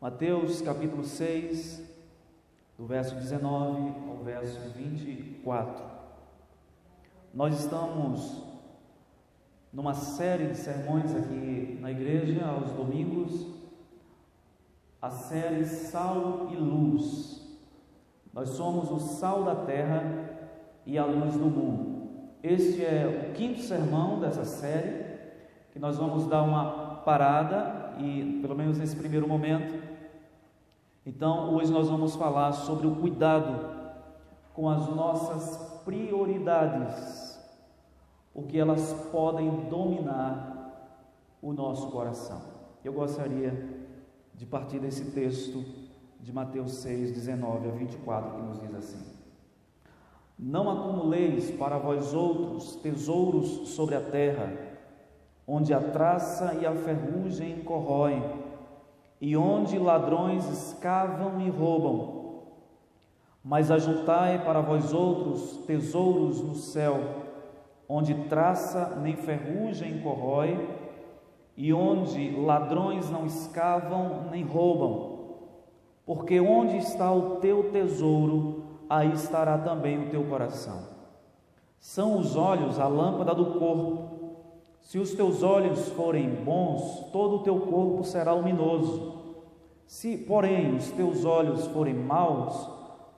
Mateus capítulo 6, do verso 19 ao verso 24. Nós estamos numa série de sermões aqui na igreja, aos domingos, a série Sal e Luz. Nós somos o sal da terra e a luz do mundo. Este é o 5º sermão dessa série, que nós vamos dar uma parada, e pelo menos nesse primeiro momento. Então, hoje nós vamos falar sobre o cuidado com as nossas prioridades, porque elas podem dominar o nosso coração. Eu gostaria de partir desse texto de Mateus 6, 19 a 24, que nos diz assim: Não acumuleis para vós outros tesouros sobre a terra, onde a traça e a ferrugem corroem, e onde ladrões escavam e roubam, mas ajuntai para vós outros tesouros no céu, onde traça nem ferrugem corrói, e onde ladrões não escavam nem roubam, porque onde está o teu tesouro, aí estará também o teu coração. São os olhos a lâmpada do corpo. Se os teus olhos forem bons, todo o teu corpo será luminoso. Se, porém, os teus olhos forem maus,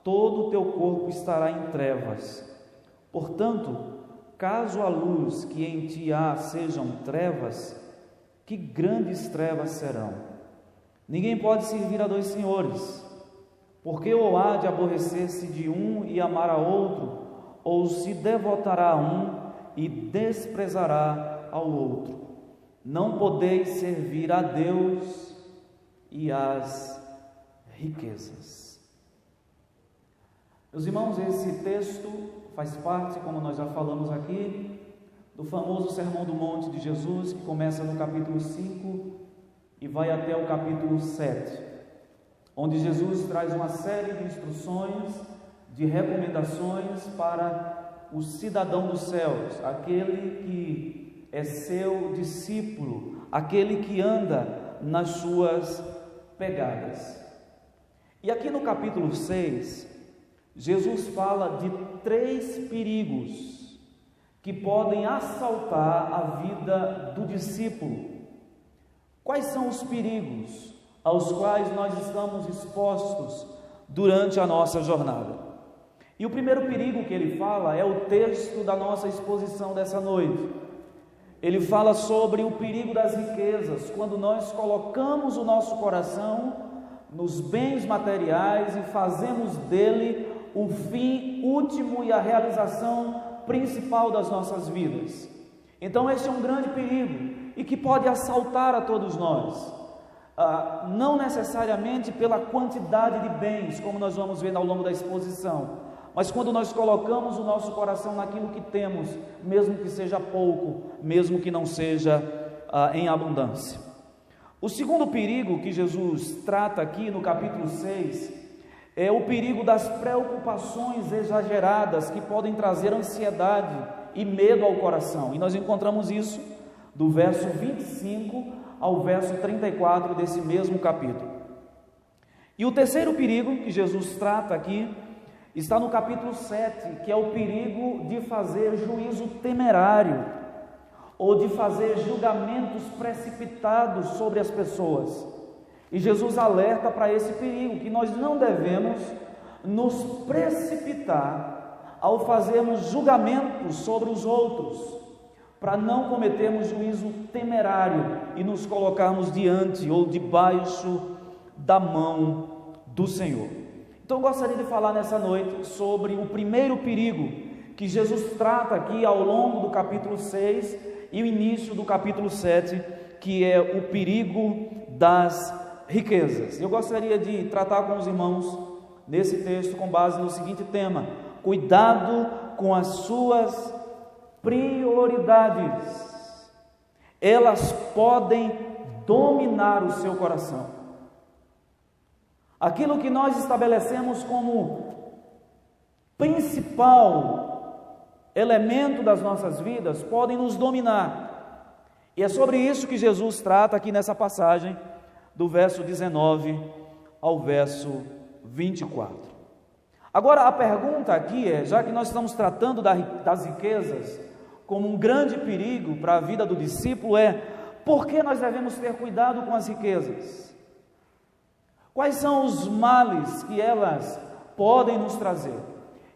todo o teu corpo estará em trevas. Portanto, caso a luz que em ti há sejam trevas, que grandes trevas serão. Ninguém pode servir a dois senhores, porque ou há de aborrecer-se de um e amar a outro, ou se devotará a um e desprezará ao outro. Não podeis servir a Deus e às riquezas. Meus irmãos, esse texto faz parte, como nós já falamos aqui, do famoso Sermão do Monte de Jesus, que começa no capítulo 5 e vai até o capítulo 7, onde Jesus traz uma série de instruções, de recomendações para o cidadão dos céus, aquele que é seu discípulo, aquele que anda nas suas pegadas. E aqui no capítulo 6, Jesus fala de 3 perigos que podem assaltar a vida do discípulo. Quais são os perigos aos quais nós estamos expostos durante a nossa jornada? E o primeiro perigo que ele fala é o texto da nossa exposição dessa noite. Ele fala sobre o perigo das riquezas, quando nós colocamos o nosso coração nos bens materiais e fazemos dele o fim último e a realização principal das nossas vidas. Então esse é um grande perigo e que pode assaltar a todos nós, não necessariamente pela quantidade de bens, como nós vamos ver ao longo da exposição, mas quando nós colocamos o nosso coração naquilo que temos, mesmo que seja pouco, mesmo que não seja em abundância. O segundo perigo que Jesus trata aqui no capítulo 6 é o perigo das preocupações exageradas que podem trazer ansiedade e medo ao coração. E nós encontramos isso do verso 25 ao verso 34 desse mesmo capítulo. E o terceiro perigo que Jesus trata aqui está no capítulo 7, que é o perigo de fazer juízo temerário, ou de fazer julgamentos precipitados sobre as pessoas. E Jesus alerta para esse perigo, que nós não devemos nos precipitar ao fazermos julgamentos sobre os outros, para não cometermos juízo temerário e nos colocarmos diante ou debaixo da mão do Senhor. Então eu gostaria de falar nessa noite sobre o primeiro perigo que Jesus trata aqui ao longo do capítulo 6 e o início do capítulo 7, que é o perigo das riquezas. Eu gostaria de tratar com os irmãos nesse texto com base no seguinte tema: cuidado com as suas prioridades. Elas podem dominar o seu coração. Aquilo que nós estabelecemos como principal elemento das nossas vidas podem nos dominar. E é sobre isso que Jesus trata aqui nessa passagem, do verso 19 ao verso 24. Agora a pergunta aqui é, já que nós estamos tratando das riquezas como um grande perigo para a vida do discípulo, é: por que nós devemos ter cuidado com as riquezas? Quais são os males que elas podem nos trazer?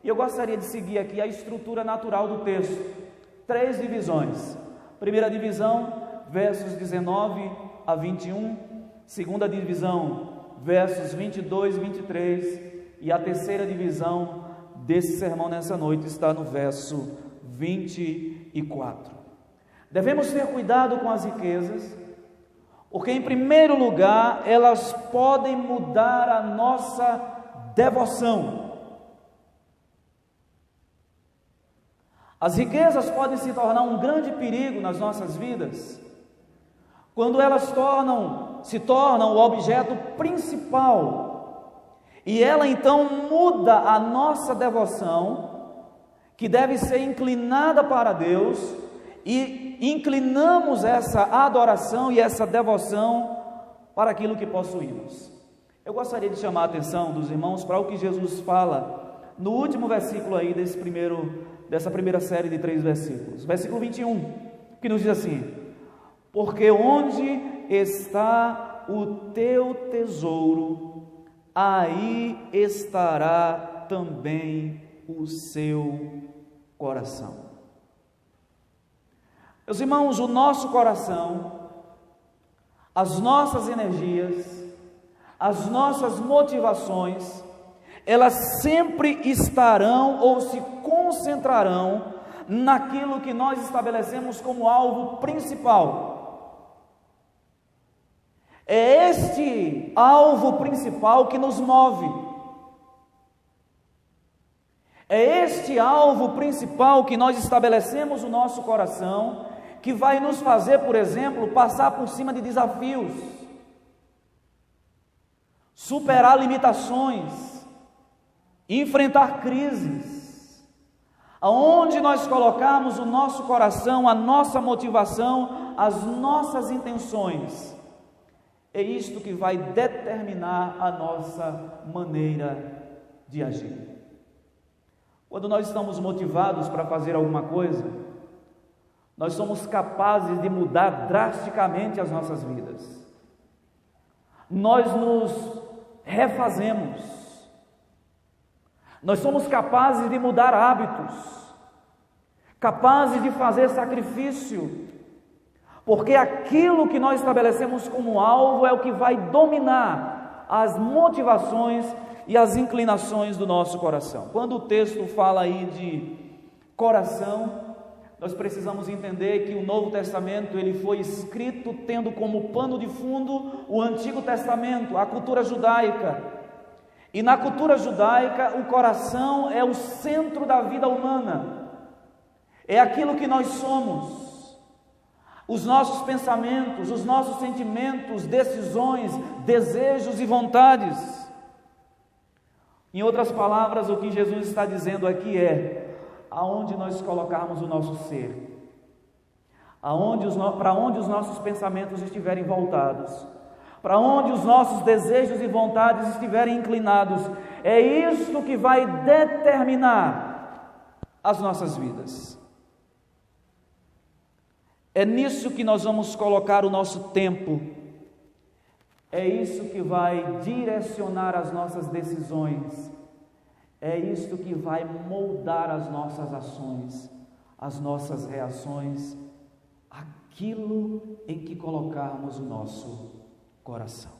E eu gostaria de seguir aqui a estrutura natural do texto. 3 divisões. Primeira divisão, versos 19 a 21. Segunda divisão, versos 22 e 23. E a terceira divisão desse sermão nessa noite está no verso 24. Devemos ter cuidado com as riquezas, porque em primeiro lugar elas podem mudar a nossa devoção. As riquezas podem se tornar um grande perigo nas nossas vidas quando elas se tornam o objeto principal, e ela então muda a nossa devoção, que deve ser inclinada para Deus, e inclinamos essa adoração e essa devoção para aquilo que possuímos. Eu gostaria de chamar a atenção dos irmãos para o que Jesus fala no último versículo aí dessa primeira série de 3 versículos, versículo 21, que nos diz assim: porque onde está o teu tesouro, aí estará também o seu coração. Meus irmãos, o nosso coração, as nossas energias, as nossas motivações, elas sempre estarão ou se concentrarão naquilo que nós estabelecemos como alvo principal. É este alvo principal que nos move. É este alvo principal que nós estabelecemos no nosso coração, que vai nos fazer, por exemplo, passar por cima de desafios, superar limitações, enfrentar crises. Aonde nós colocarmos o nosso coração, a nossa motivação, as nossas intenções, é isto que vai determinar a nossa maneira de agir. Quando nós estamos motivados para fazer alguma coisa, nós somos capazes de mudar drasticamente as nossas vidas. Nós nos refazemos. Nós somos capazes de mudar hábitos, capazes de fazer sacrifício, porque aquilo que nós estabelecemos como alvo é o que vai dominar as motivações e as inclinações do nosso coração. Quando o texto fala aí de coração, nós precisamos entender que o Novo Testamento ele foi escrito tendo como pano de fundo o Antigo Testamento, a cultura judaica. E na cultura judaica, o coração é o centro da vida humana, é aquilo que nós somos. Os nossos pensamentos, os nossos sentimentos, decisões, desejos e vontades. Em outras palavras, o que Jesus está dizendo aqui é: aonde nós colocarmos o nosso ser, para onde os nossos pensamentos estiverem voltados, para onde os nossos desejos e vontades estiverem inclinados, é isto que vai determinar as nossas vidas. É nisso que nós vamos colocar o nosso tempo, é isso que vai direcionar as nossas decisões, é isto que vai moldar as nossas ações, as nossas reações, aquilo em que colocarmos o nosso coração.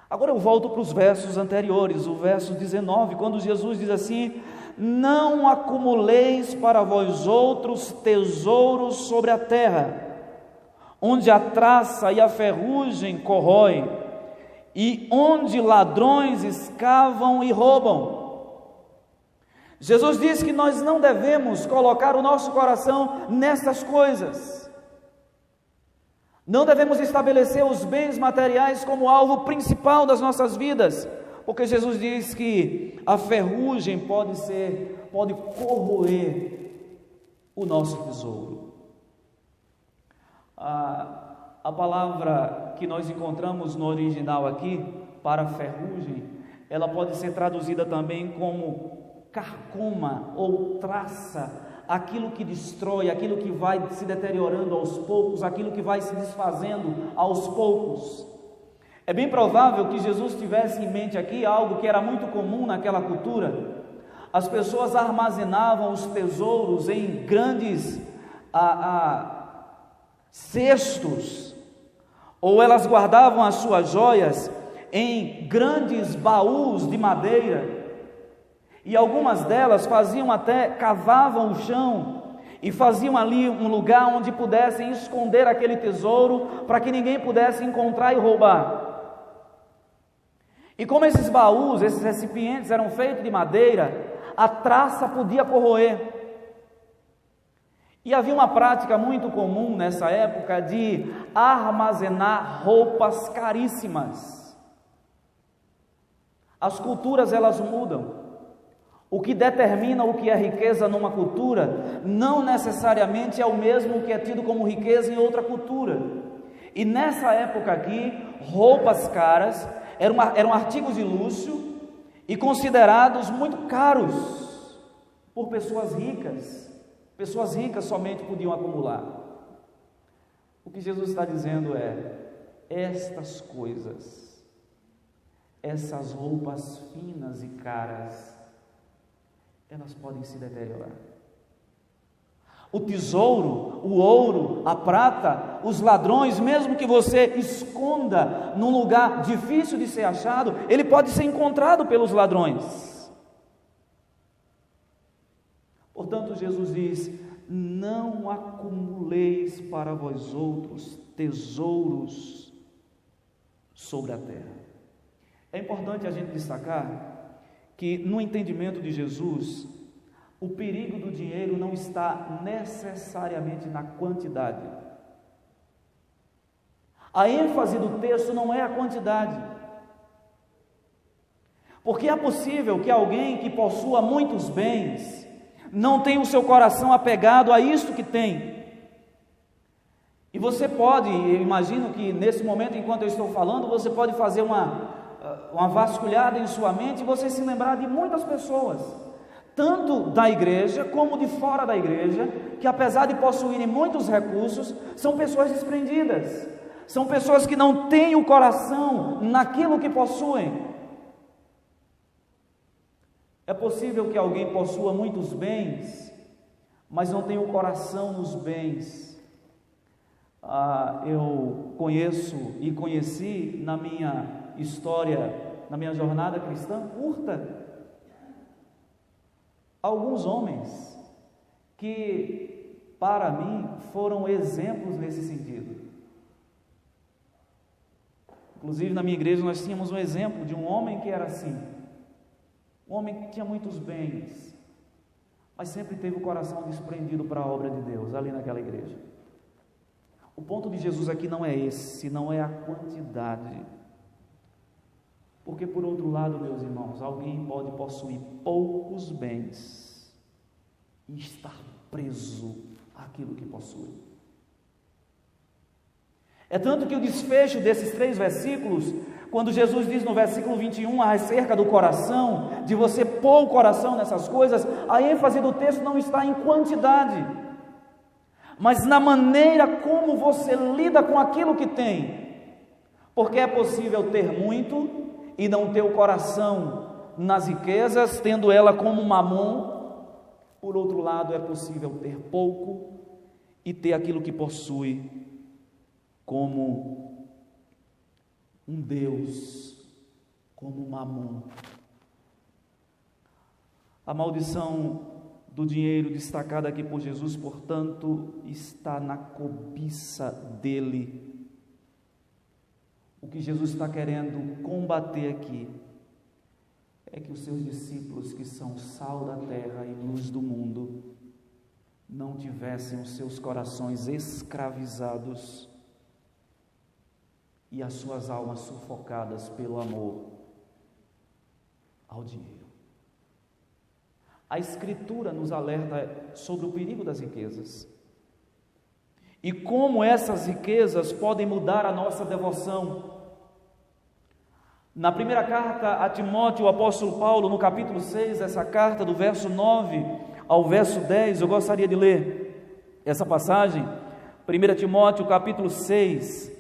Agora eu volto para os versos anteriores, o verso 19, quando Jesus diz assim: não acumuleis para vós outros tesouros sobre a terra, onde a traça e a ferrugem corrói, e onde ladrões escavam e roubam. Jesus diz que nós não devemos colocar o nosso coração nessas coisas. Não devemos estabelecer os bens materiais como alvo principal das nossas vidas, porque Jesus diz que a ferrugem pode corroer o nosso tesouro. A palavra que nós encontramos no original aqui, para ferrugem, ela pode ser traduzida também como carcoma ou traça, aquilo que destrói, aquilo que vai se deteriorando aos poucos, aquilo que vai se desfazendo aos poucos. É bem provável que Jesus tivesse em mente aqui algo que era muito comum naquela cultura. As pessoas armazenavam os tesouros em grandes cestos, ou elas guardavam as suas joias em grandes baús de madeira, e algumas delas cavavam o chão e faziam ali um lugar onde pudessem esconder aquele tesouro, para que ninguém pudesse encontrar e roubar. E como esses baús, esses recipientes eram feitos de madeira, a traça podia corroer. E havia uma prática muito comum nessa época de armazenar roupas caríssimas. As culturas, elas mudam. O que determina o que é riqueza numa cultura não necessariamente é o mesmo que é tido como riqueza em outra cultura. E nessa época aqui, roupas caras eram artigos de luxo e considerados muito caros por pessoas ricas. Pessoas ricas somente podiam acumular. O que Jesus está dizendo é: estas coisas, essas roupas finas e caras, elas podem se deteriorar. O tesouro, o ouro, a prata, os ladrões, mesmo que você esconda num lugar difícil de ser achado, ele pode ser encontrado pelos ladrões. Portanto, Jesus diz: não acumuleis para vós outros tesouros sobre a terra. É importante a gente destacar que, no entendimento de Jesus, o perigo do dinheiro não está necessariamente na quantidade. A ênfase do texto não é a quantidade. Porque é possível que alguém que possua muitos bens não tenha o seu coração apegado a isto que tem. E você pode, eu imagino que nesse momento, enquanto eu estou falando, você pode fazer uma vasculhada em sua mente e você se lembrar de muitas pessoas, tanto da igreja como de fora da igreja, que apesar de possuírem muitos recursos, são pessoas desprendidas, são pessoas que não têm o coração naquilo que possuem. É possível que alguém possua muitos bens, mas não tenha o coração nos bens. Eu conheci na minha história, na minha jornada cristã curta, alguns homens que, para mim, foram exemplos nesse sentido. Inclusive, na minha igreja, nós tínhamos um exemplo de um homem que era assim. Um homem que tinha muitos bens, mas sempre teve o coração desprendido para a obra de Deus, ali naquela igreja. O ponto de Jesus aqui não é esse, não é a quantidade. Porque, por outro lado, meus irmãos, alguém pode possuir poucos bens e estar preso àquilo que possui. É tanto que o desfecho desses 3 versículos, quando Jesus diz no versículo 21 acerca do coração, de você pôr o coração nessas coisas, a ênfase do texto não está em quantidade, mas na maneira como você lida com aquilo que tem. Porque é possível ter muito e não ter o coração nas riquezas, tendo ela como mamon. Por outro lado, é possível ter pouco e ter aquilo que possui como um Deus, como mamon. A maldição do dinheiro destacada aqui por Jesus, portanto, está na cobiça dele. O que Jesus está querendo combater aqui é que os seus discípulos, que são sal da terra e luz do mundo, não tivessem os seus corações escravizados e as suas almas sufocadas pelo amor ao dinheiro. A Escritura nos alerta sobre o perigo das riquezas. e como essas riquezas podem mudar a nossa devoção. Na primeira carta a Timóteo, o apóstolo Paulo, no capítulo 6, essa carta do verso 9 ao verso 10, eu gostaria de ler essa passagem. 1 Timóteo capítulo 6,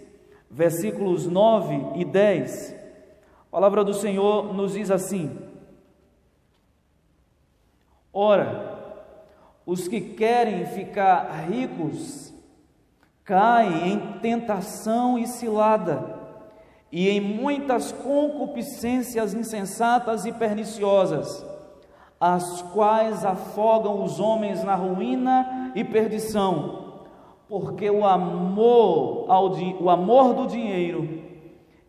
versículos 9 e 10, a palavra do Senhor nos diz assim: ora, os que querem ficar ricos caem em tentação e cilada, e em muitas concupiscências insensatas e perniciosas, as quais afogam os homens na ruína e perdição, porque o amor do dinheiro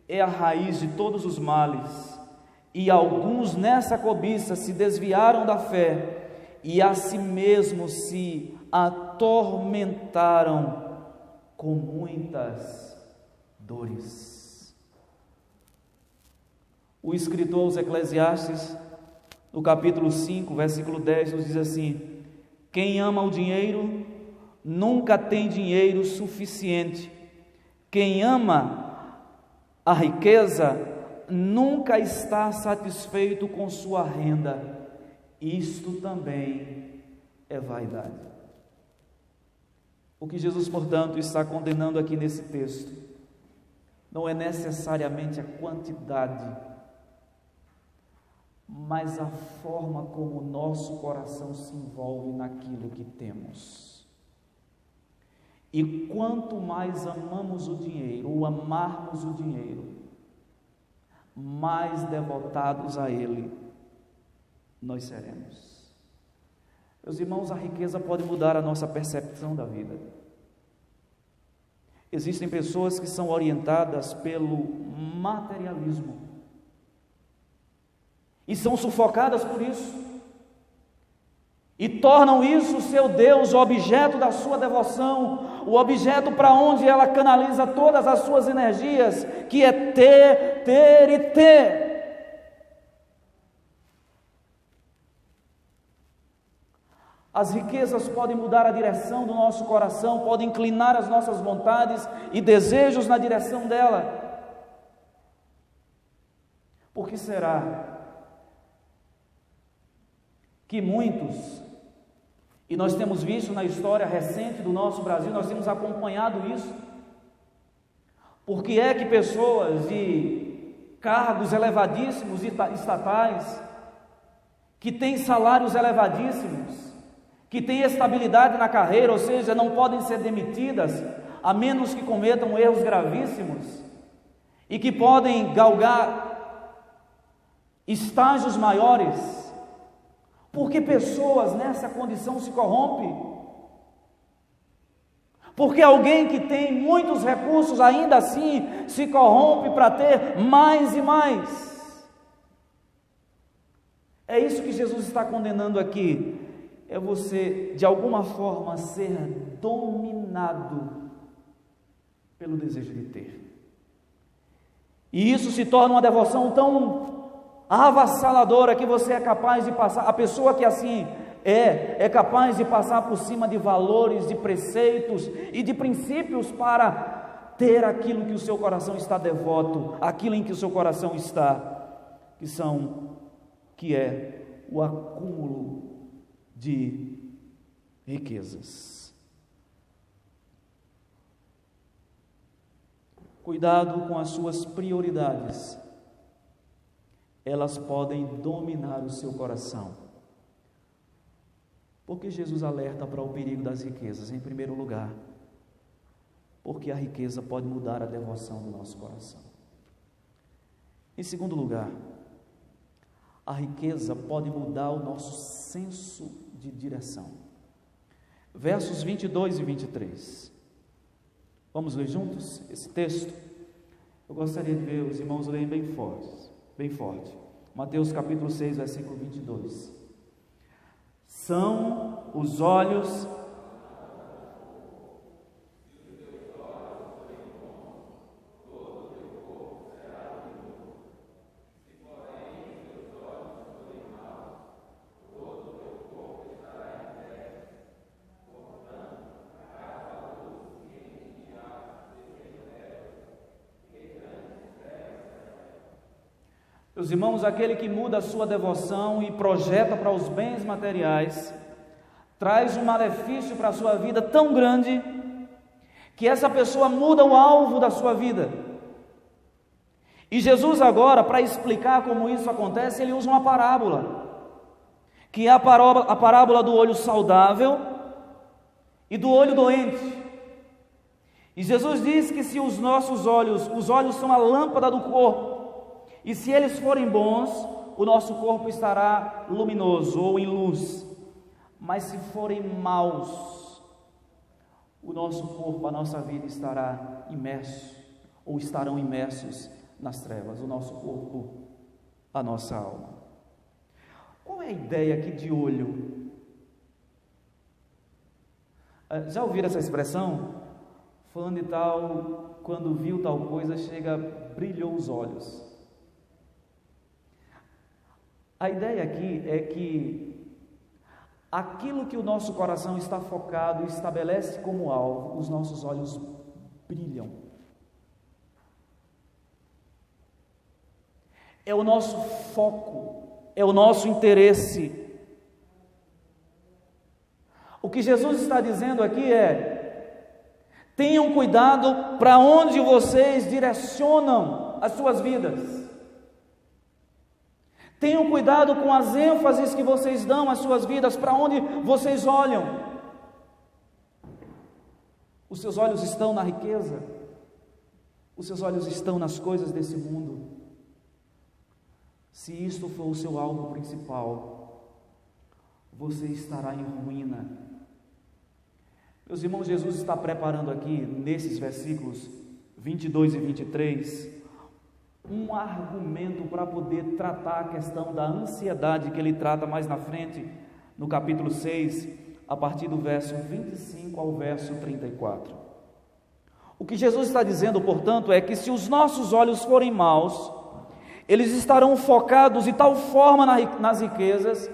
é a raiz de todos os males, e alguns nessa cobiça se desviaram da fé e a si mesmos se atormentaram com muitas dores. O escritor aos Eclesiastes, no capítulo 5, versículo 10, nos diz assim: quem ama o dinheiro nunca tem dinheiro suficiente. Quem ama a riqueza nunca está satisfeito com sua renda. Isto também é vaidade. O que Jesus, portanto, está condenando aqui nesse texto não é necessariamente a quantidade, mas a forma como o nosso coração se envolve naquilo que temos. E quanto mais amamos o dinheiro, ou amarmos o dinheiro, mais devotados a ele nós seremos. Meus irmãos, a riqueza pode mudar a nossa percepção da vida. Existem pessoas que são orientadas pelo materialismo e são sufocadas por isso, e tornam isso o seu Deus, o objeto da sua devoção, o objeto para onde ela canaliza todas as suas energias, que é ter, ter e ter. As riquezas podem mudar a direção do nosso coração, podem inclinar as nossas vontades e desejos na direção dela. Por que será que muitos, e nós temos visto na história recente do nosso Brasil, nós temos acompanhado isso, por que é que pessoas de cargos elevadíssimos estatais, que têm salários elevadíssimos, que têm estabilidade na carreira, ou seja, não podem ser demitidas, a menos que cometam erros gravíssimos, e que podem galgar estágios maiores? Porque pessoas nessa condição se corrompem? Porque alguém que tem muitos recursos ainda assim se corrompe para ter mais e mais? É isso que Jesus está condenando aqui. É você, de alguma forma, ser dominado pelo desejo de ter. E isso se torna uma devoção tão avassaladora que você é capaz de passar, a pessoa que assim é capaz de passar por cima de valores, de preceitos e de princípios para ter aquilo que o seu coração está devoto, aquilo em que o seu coração está, que é o acúmulo de riquezas. Cuidado com as suas prioridades, elas podem dominar o seu coração. Porque Jesus alerta para o perigo das riquezas? Em primeiro lugar, porque a riqueza pode mudar a devoção do nosso coração. Em segundo lugar, a riqueza pode mudar o nosso senso de direção. Versos 22 e 23. Vamos ler juntos esse texto? Eu gostaria de ver os irmãos lerem bem forte. Mateus capítulo 6, versículo 22. São os olhos Meus irmãos, aquele que muda a sua devoção e projeta para os bens materiais, traz um malefício para a sua vida tão grande, que essa pessoa muda o alvo da sua vida. E Jesus agora, para explicar como isso acontece, ele usa uma parábola, que é a parábola do olho saudável e do olho doente. E Jesus diz que se os nossos olhos, os olhos são a lâmpada do corpo, e se eles forem bons, o nosso corpo estará luminoso ou em luz. Mas se forem maus, o nosso corpo, a nossa vida estará imerso, ou estarão imersos nas trevas, o nosso corpo, a nossa alma. Qual é a ideia aqui de olho? Já ouviram essa expressão? Fulano de tal, quando viu tal coisa, brilhou os olhos. A ideia aqui é que aquilo que o nosso coração está focado e estabelece como alvo, os nossos olhos brilham. É o nosso foco, é o nosso interesse. O que Jesus está dizendo aqui é: tenham cuidado para onde vocês direcionam as suas vidas. Tenham cuidado com as ênfases que vocês dão às suas vidas, para onde vocês olham. Os seus olhos estão na riqueza? Os seus olhos estão nas coisas desse mundo? Se isto for o seu alvo principal, você estará em ruína. Meus irmãos, Jesus está preparando aqui, nesses versículos 22 e 23, um argumento para poder tratar a questão da ansiedade que ele trata mais na frente, no capítulo 6, a partir do verso 25 ao verso 34. O que Jesus está dizendo, portanto, é que se os nossos olhos forem maus, eles estarão focados de tal forma nas riquezas,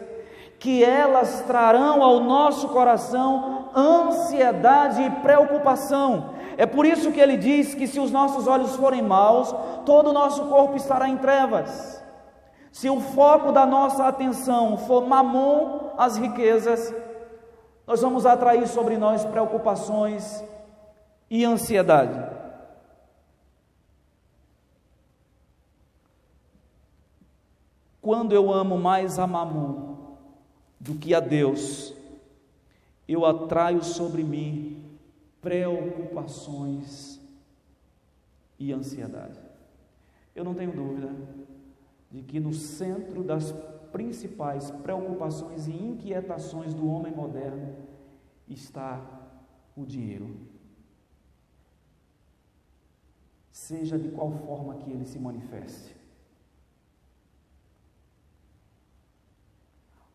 que elas trarão ao nosso coração ansiedade e preocupação. É por isso que ele diz que se os nossos olhos forem maus, todo o nosso corpo estará em trevas. Se o foco da nossa atenção for mamon, as riquezas, nós vamos atrair sobre nós preocupações e ansiedade. Quando eu amo mais a mamon do que a Deus, eu atraio sobre mim preocupações e ansiedade. Eu não tenho dúvida de que no centro das principais preocupações e inquietações do homem moderno está o dinheiro, seja de qual forma que ele se manifeste.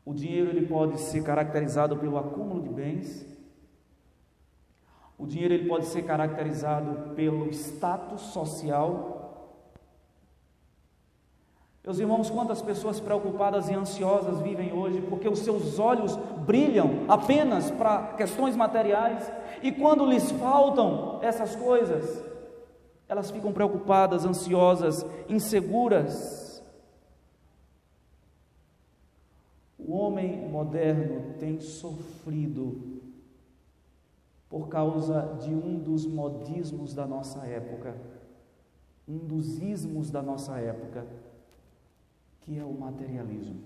O dinheiro ele pode ser caracterizado pelo acúmulo de bens. O dinheiro ele pode ser caracterizado pelo status social. Meus irmãos, quantas pessoas preocupadas e ansiosas vivem hoje porque os seus olhos brilham apenas para questões materiais, e quando lhes faltam essas coisas, elas ficam preocupadas, ansiosas, inseguras. O homem moderno tem sofrido por causa de um dos modismos da nossa época, um dos ismos da nossa época, que é o materialismo.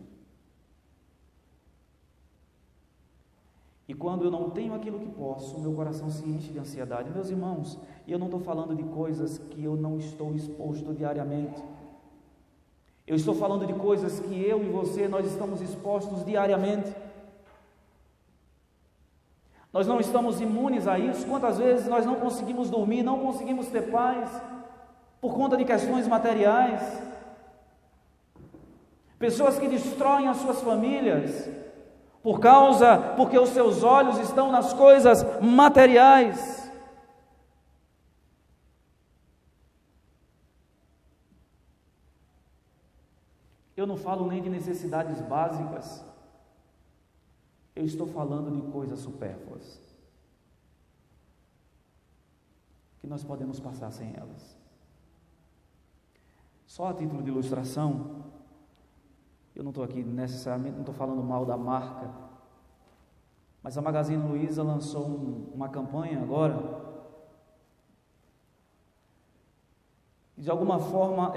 E quando eu não tenho aquilo que posso, meu coração se enche de ansiedade. Meus irmãos, e eu não estou falando de coisas que eu não estou exposto diariamente. Eu estou falando de coisas que eu e você, nós estamos expostos diariamente. Nós não estamos imunes a isso. Quantas vezes nós não conseguimos dormir, não conseguimos ter paz, por conta de questões materiais? Pessoas que destroem as suas famílias, porque os seus olhos estão nas coisas materiais. Eu não falo nem de necessidades básicas, eu estou falando de coisas supérfluas, que nós podemos passar sem elas. Só a título de ilustração, Eu não estou aqui necessariamente, não estou falando mal da marca, mas a Magazine Luiza lançou uma campanha agora, e de alguma forma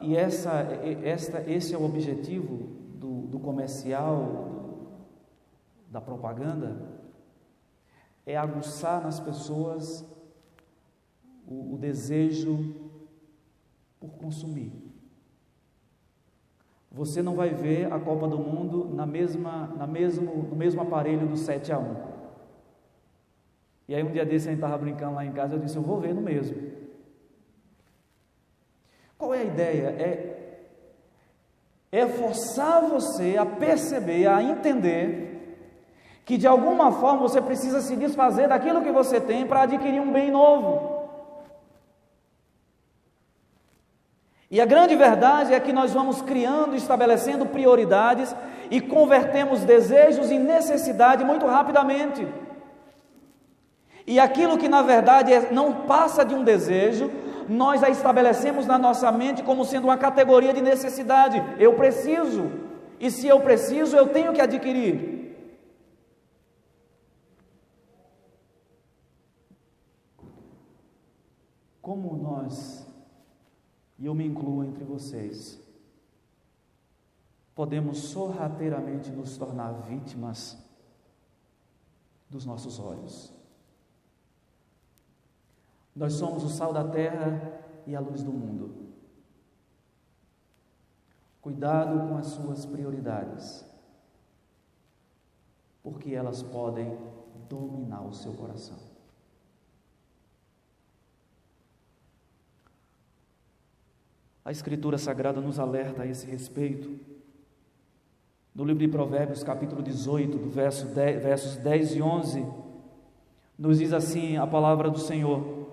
esse é o objetivo do comercial, da propaganda, é aguçar nas pessoas o desejo por consumir. Você não vai ver a Copa do Mundo no mesmo aparelho do 7-1. E aí um dia desse a gente estava brincando lá em casa, eu disse, eu vou ver no mesmo. Qual é a ideia? É forçar você a perceber, a entender que de alguma forma você precisa se desfazer daquilo que você tem para adquirir um bem novo. E a grande verdade é que nós vamos criando, estabelecendo prioridades e convertemos desejos em necessidade muito rapidamente. E aquilo que na verdade não passa de um desejo, nós a estabelecemos na nossa mente como sendo uma categoria de necessidade. Eu preciso, e se eu preciso, eu tenho que adquirir. Como nós, e eu me incluo entre vocês, podemos sorrateiramente nos tornar vítimas dos nossos olhos. Nós somos o sal da terra e a luz do mundo. Cuidado com as suas prioridades, porque elas podem dominar o seu coração. A Escritura Sagrada nos alerta a esse respeito. No livro de Provérbios, capítulo 18, versos 10 e 11, nos diz assim a palavra do Senhor: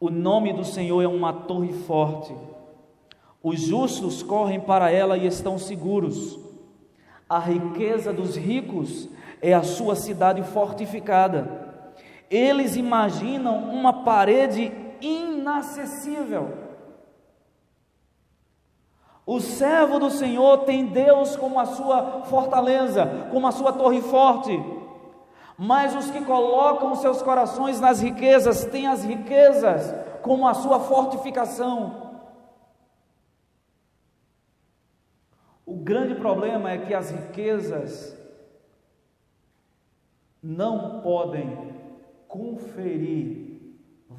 o nome do Senhor é uma torre forte, os justos correm para ela e estão seguros. A riqueza dos ricos é a sua cidade fortificada. Eles imaginam uma parede inacessível. O servo do Senhor tem Deus como a sua fortaleza, como a sua torre forte. Mas os que colocam seus corações nas riquezas, têm as riquezas como a sua fortificação. O grande problema é que as riquezas não podem conferir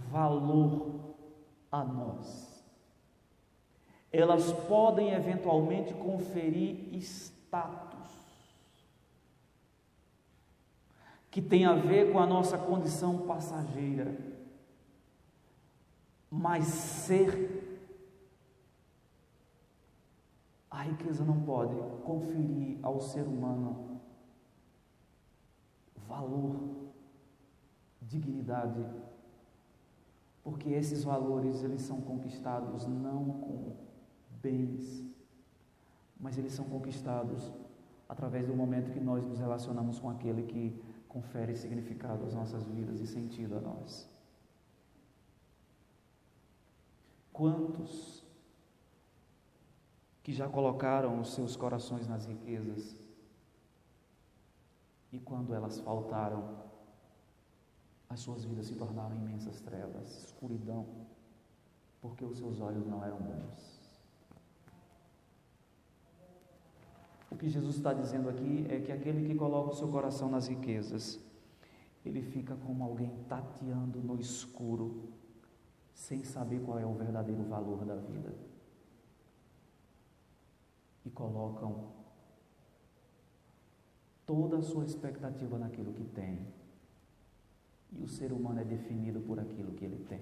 valor a nós. Elas podem eventualmente conferir status, que tem a ver com a nossa condição passageira, mas a riqueza não pode conferir ao ser humano valor, dignidade, porque esses valores eles são conquistados não com bens, mas eles são conquistados através do momento que nós nos relacionamos com aquele que confere significado às nossas vidas e sentido a nós. Quantos que já colocaram os seus corações nas riquezas e quando elas faltaram, as suas vidas se tornaram imensas trevas, escuridão, porque os seus olhos não eram bons. O que Jesus está dizendo aqui é que aquele que coloca o seu coração nas riquezas, ele fica como alguém tateando no escuro, sem saber qual é o verdadeiro valor da vida. E colocam toda a sua expectativa naquilo que tem. E o ser humano é definido por aquilo que ele tem.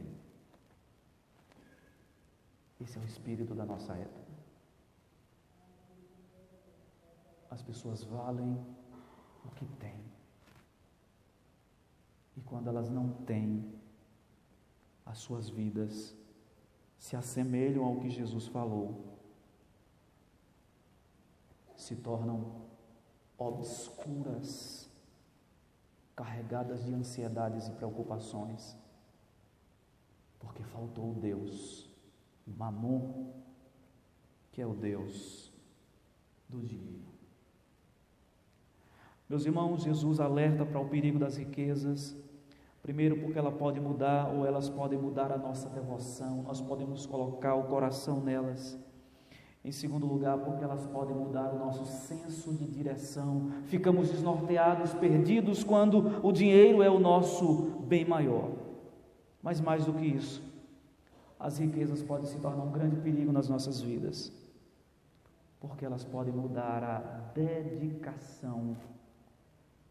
Esse é o espírito da nossa época. As pessoas valem o que têm. E quando elas não têm, as suas vidas se assemelham ao que Jesus falou, se tornam obscuras, carregadas de ansiedades e preocupações, porque faltou o Deus, Mamon, que é o Deus do dinheiro. Meus irmãos, Jesus alerta para o perigo das riquezas. Primeiro, porque ela pode mudar, ou elas podem mudar a nossa devoção, nós podemos colocar o coração nelas. Em segundo lugar, porque elas podem mudar o nosso senso de direção. Ficamos desnorteados, perdidos, quando o dinheiro é o nosso bem maior. Mas mais do que isso, as riquezas podem se tornar um grande perigo nas nossas vidas, porque elas podem mudar a dedicação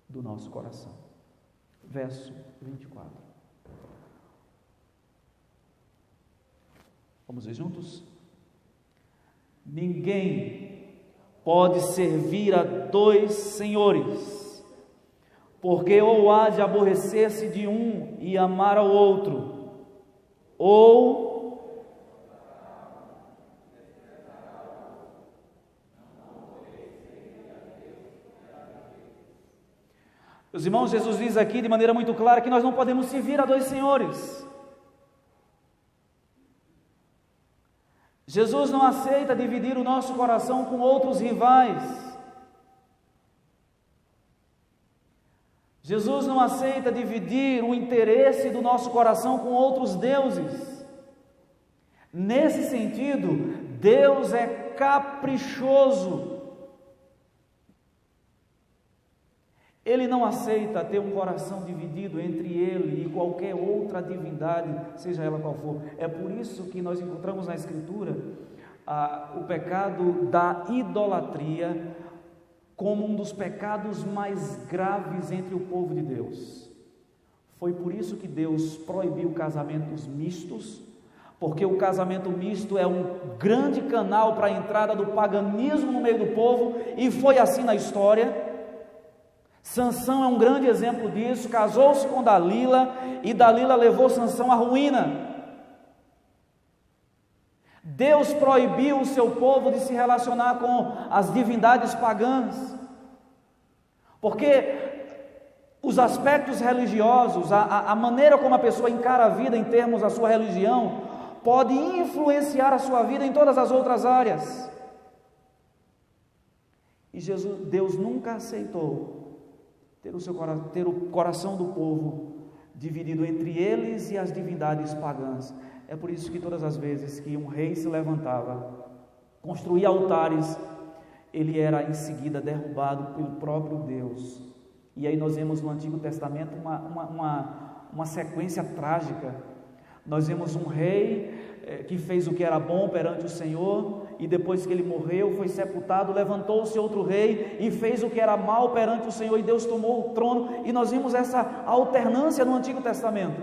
do nosso coração. Verso 24. Vamos ver juntos? Ninguém pode servir a dois senhores, porque ou há de aborrecer-se de um e amar ao outro, ou Os irmãos, Jesus diz aqui de maneira muito clara que nós não podemos servir a dois senhores. Jesus não aceita dividir o nosso coração com outros rivais. Jesus não aceita dividir o interesse do nosso coração com outros deuses. Nesse sentido, Deus é caprichoso. Ele não aceita ter um coração dividido entre Ele e qualquer outra divindade, seja ela qual for. É por isso que nós encontramos na Escritura o pecado da idolatria como um dos pecados mais graves entre o povo de Deus. Foi por isso que Deus proibiu casamentos mistos, porque o casamento misto é um grande canal para a entrada do paganismo no meio do povo, e foi assim na história. Sansão é um grande exemplo disso. Casou-se com Dalila e Dalila levou Sansão à ruína. Deus proibiu o seu povo de se relacionar com as divindades pagãs, porque os aspectos religiosos, a maneira como a pessoa encara a vida em termos da sua religião, pode influenciar a sua vida em todas as outras áreas. E Deus nunca aceitou ter o coração do povo dividido entre eles e as divindades pagãs. É por isso que todas as vezes que um rei se levantava, construía altares, ele era em seguida derrubado pelo próprio Deus. E aí nós vemos no Antigo Testamento uma sequência trágica. Nós vemos um rei que fez o que era bom perante o Senhor, e depois que ele morreu, foi sepultado, levantou-se outro rei e fez o que era mal perante o Senhor, e Deus tomou o trono. E nós vimos essa alternância no Antigo Testamento.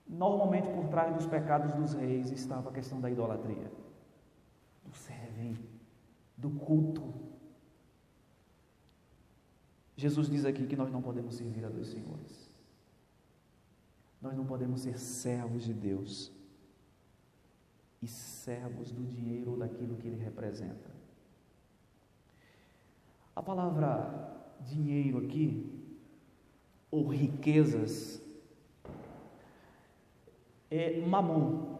Normalmente por trás dos pecados dos reis estava a questão da idolatria, do servem, do culto. Jesus diz aqui que nós não podemos servir a dois senhores. Nós não podemos ser servos de Deus e servos do dinheiro ou daquilo que ele representa. A palavra dinheiro aqui, ou riquezas, é Mamon.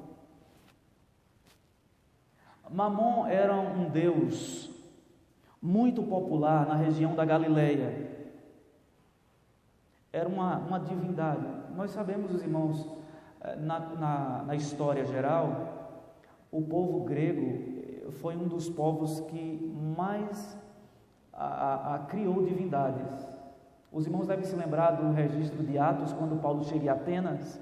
Mamon era um deus muito popular na região da Galileia. Era uma divindade. Nós sabemos, os irmãos, na história geral, o povo grego foi um dos povos que mais criou divindades. Os irmãos devem se lembrar do registro de Atos, quando Paulo chega em Atenas,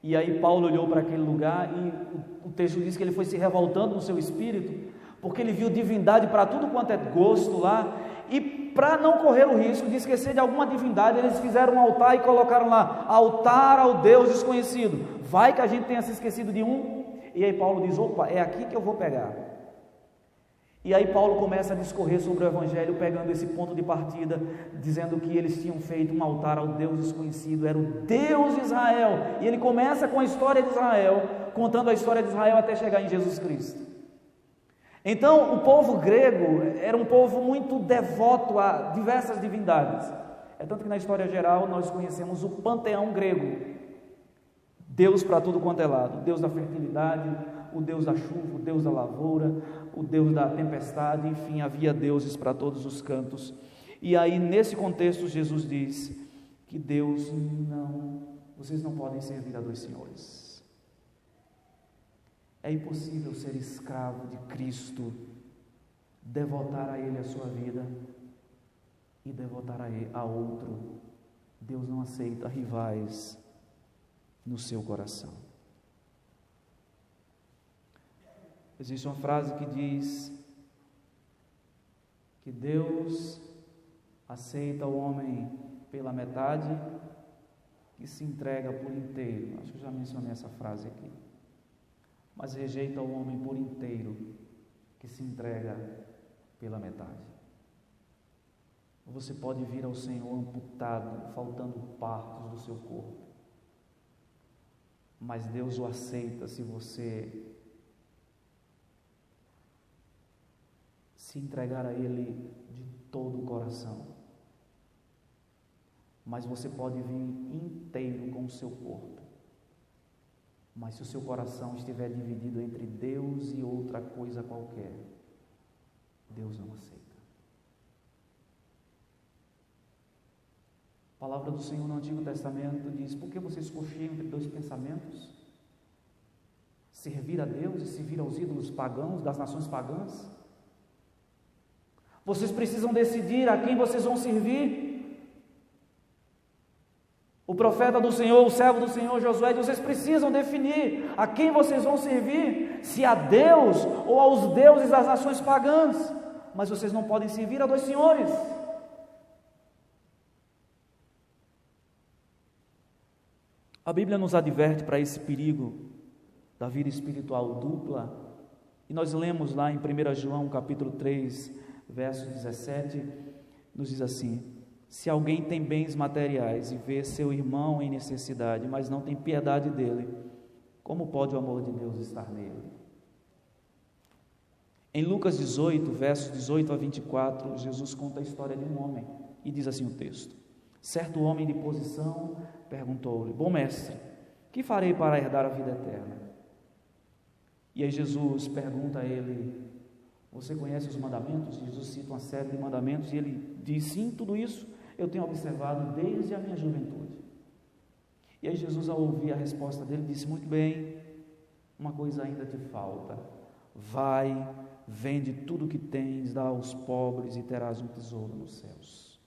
e aí Paulo olhou para aquele lugar, e o texto diz que ele foi se revoltando no seu espírito, porque ele viu divindade para tudo quanto é gosto lá, e para não correr o risco de esquecer de alguma divindade, eles fizeram um altar e colocaram lá, altar ao Deus desconhecido. Vai que a gente tenha se esquecido de um. E aí Paulo diz, opa, é aqui que eu vou pegar. E aí Paulo começa a discorrer sobre o Evangelho, pegando esse ponto de partida, dizendo que eles tinham feito um altar ao Deus desconhecido, era o Deus de Israel. E ele começa com a história de Israel, contando a história de Israel até chegar em Jesus Cristo. Então, o povo grego era um povo muito devoto a diversas divindades. É tanto que na história geral nós conhecemos o panteão grego. Deus para tudo quanto é lado, Deus da fertilidade, o Deus da chuva, o Deus da lavoura, o Deus da tempestade, enfim, havia deuses para todos os cantos. E aí, nesse contexto, Jesus diz que vocês não podem servir a dois senhores. É impossível ser escravo de Cristo, devotar a Ele a sua vida e devotar a outro. Deus não aceita rivais no seu coração. Existe uma frase que diz que Deus aceita o homem pela metade e se entrega por inteiro. Acho que eu já mencionei essa frase aqui. Mas rejeita o homem por inteiro que se entrega pela metade. Você pode vir ao Senhor amputado, faltando partes do seu corpo, mas Deus o aceita se você se entregar a Ele de todo o coração. Mas você pode vir inteiro com o seu corpo, mas se o seu coração estiver dividido entre Deus e outra coisa qualquer, Deus não aceita. A palavra do Senhor no Antigo Testamento diz: por que vocês cocheiam entre dois pensamentos? Servir a Deus e servir aos ídolos pagãos das nações pagãs? Vocês precisam decidir a quem vocês vão servir. O profeta do Senhor, o servo do Senhor Josué, diz: vocês precisam definir a quem vocês vão servir, se a Deus ou aos deuses das nações pagãs. Mas vocês não podem servir a dois senhores. A Bíblia nos adverte para esse perigo da vida espiritual dupla, e nós lemos lá em 1 João capítulo 3, verso 17, nos diz assim: se alguém tem bens materiais e vê seu irmão em necessidade, mas não tem piedade dele, como pode o amor de Deus estar nele? Em Lucas 18, versos 18 a 24, Jesus conta a história de um homem, e diz assim o texto: certo homem de posição perguntou-lhe: bom mestre, que farei para herdar a vida eterna? E aí Jesus pergunta a ele: você conhece os mandamentos? Jesus cita uma série de mandamentos e ele diz: sim, tudo isso eu tenho observado desde a minha juventude. E aí Jesus, ao ouvir a resposta dele, disse: muito bem, uma coisa ainda te falta. Vai, vende tudo que tens, dá aos pobres e terás um tesouro nos céus.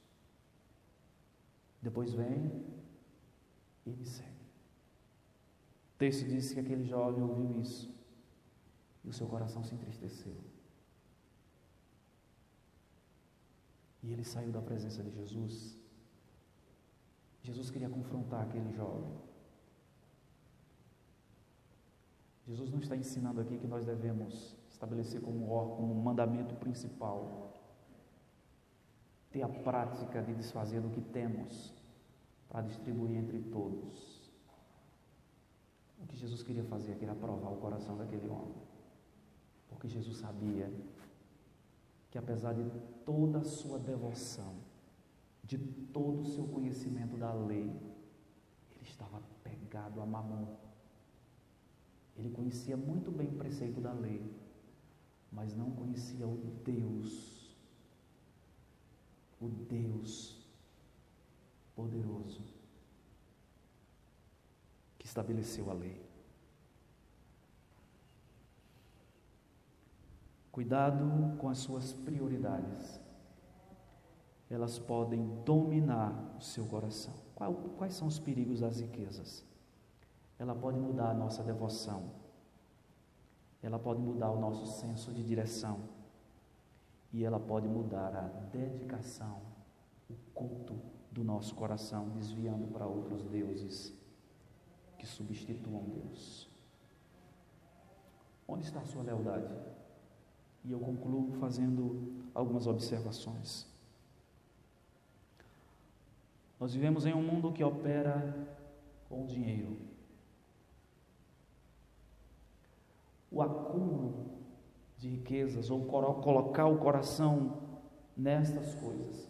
Depois vem e me segue. O texto diz que aquele jovem ouviu isso e o seu coração se entristeceu. E ele saiu da presença de Jesus. Jesus queria confrontar aquele jovem. Jesus não está ensinando aqui que nós devemos estabelecer como mandamento principal ter a prática de desfazer do que temos para distribuir entre todos. O que Jesus queria fazer aqui era provar o coração daquele homem, porque Jesus sabia que apesar de toda a sua devoção, de todo o seu conhecimento da lei, ele estava pegado a mamon. Ele conhecia muito bem o preceito da lei, mas não conhecia o Deus poderoso que estabeleceu a lei. Cuidado com as suas prioridades. Elas podem dominar o seu coração. Quais são os perigos das riquezas? Ela pode mudar a nossa devoção. Ela pode mudar o nosso senso de direção. E ela pode mudar a dedicação, o culto do nosso coração, desviando para outros deuses que substituam Deus. Onde está a sua lealdade? E eu concluo fazendo algumas observações. Nós vivemos em um mundo que opera com o dinheiro. O acúmulo de riquezas, ou colocar o coração nestas coisas,